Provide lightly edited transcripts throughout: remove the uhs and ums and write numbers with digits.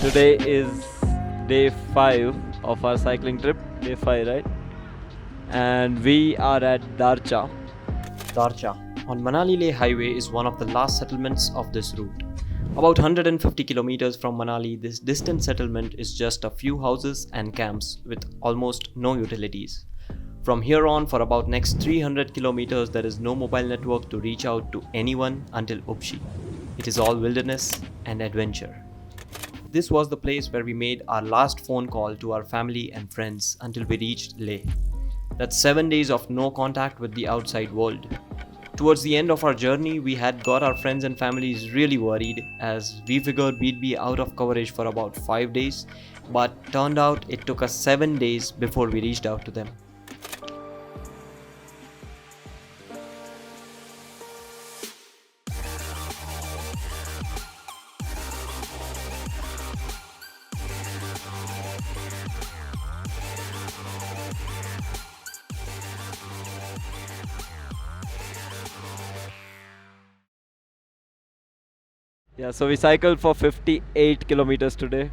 Today is day 5 of our cycling trip. Day 5, right? And we are at Darcha. Darcha on Manali Leh highway is one of the last settlements of this route. About 150 kilometers from Manali, this distant settlement is just a few houses and camps with almost no utilities. From here on, for about next 300 kilometers, there is no mobile network to reach out to anyone until Upshi. It is all wilderness and adventure. This was the place where we made our last phone call to our family and friends until we reached Leh. That's 7 days of no contact with the outside world. Towards the end of our journey, we had got our friends and families really worried as we figured we'd be out of coverage for about 5 days, but turned out it took us 7 days before we reached out to them. Yeah, so we cycled for 58 kilometers today.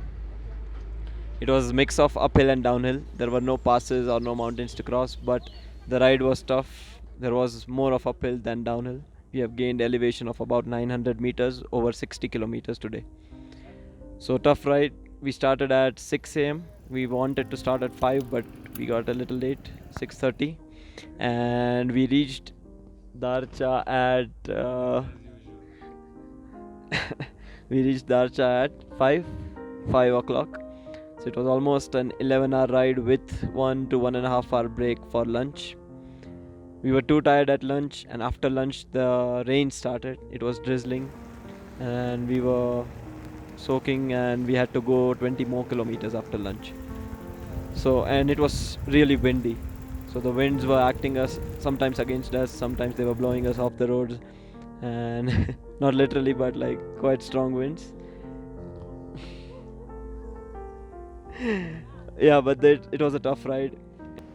It was a mix of uphill and downhill. There were no passes or no mountains to cross, but the ride was tough. There was more of uphill than downhill. We have gained elevation of about 900 meters over 60 kilometers today. So tough ride. We started at 6 a.m. We wanted to start at 5, but we got a little late, 6:30, and we reached Darcha at we reached Darcha at 5 o'clock. So it was almost an 11-hour ride with 1 to 1.5 hour break for lunch. We were too tired at lunch, and after lunch the rain started. It was drizzling and we were soaking, and we had to go 20 more kilometers after lunch. So, and it was really windy. So the winds were acting us sometimes against us, sometimes they were blowing us off the roads, and not literally, but like quite strong winds. Yeah, but it was a tough ride,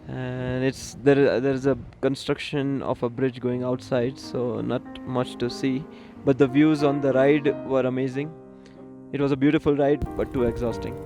and there's a construction of a bridge going outside, so not much to see, but the views on the ride were amazing. It was a beautiful ride, but too exhausting.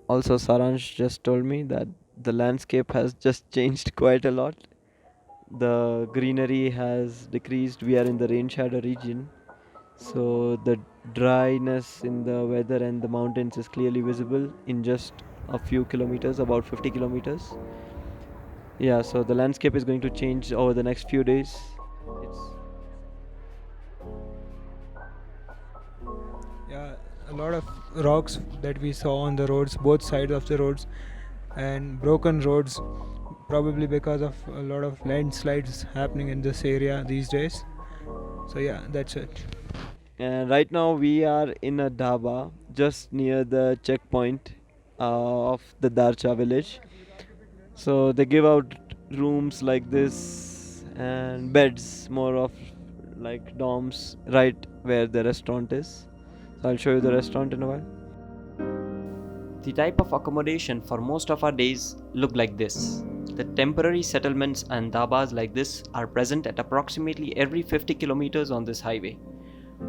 Also, Saransh just told me that the landscape has just changed quite a lot. The greenery has decreased. We are in the rain shadow region, so the dryness in the weather and the mountains is clearly visible in just a few kilometers, about 50 kilometers. Yeah, so the landscape is going to change over the next few days. It's Yeah, a lot of rocks that we saw on the roads, both sides of the roads, and broken roads, probably because of a lot of landslides happening in this area these days. So yeah, that's it. And right now we are in a dhaba just near the checkpoint of the Darcha village. So they give out rooms like this and beds, more of like dorms, right where the restaurant is. So I'll show you the restaurant in a while. The type of accommodation for most of our days look like this. The temporary settlements and dhabas like this are present at approximately every 50 kilometers on this highway.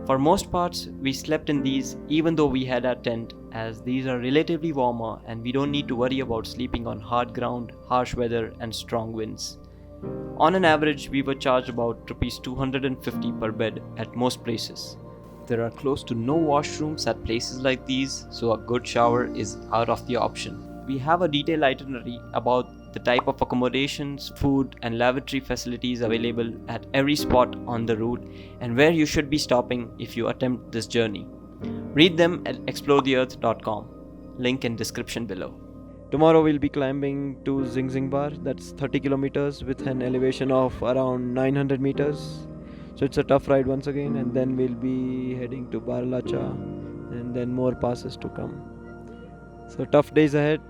For most parts, we slept in these even though we had our tent, as these are relatively warmer and we don't need to worry about sleeping on hard ground, harsh weather, and strong winds. On an average, we were charged about Rs 250 per bed at most places. There are close to no washrooms at places like these, so a good shower is out of the option. We have a detailed itinerary about the type of accommodations, food, and lavatory facilities available at every spot on the route and where you should be stopping if you attempt this journey. Read them at exploretheearth.com. Link in description below. Tomorrow we'll be climbing to Bar. That's 30 kilometers with an elevation of around 900 meters. So it's a tough ride once again, and then we'll be heading to Baralacha, and then more passes to come. So tough days ahead.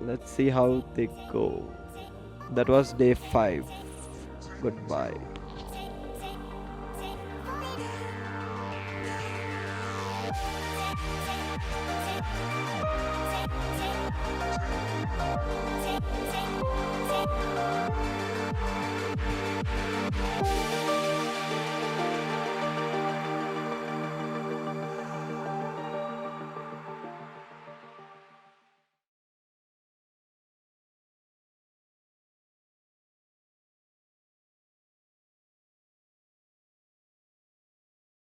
Let's see how they go. That was day 5. Goodbye.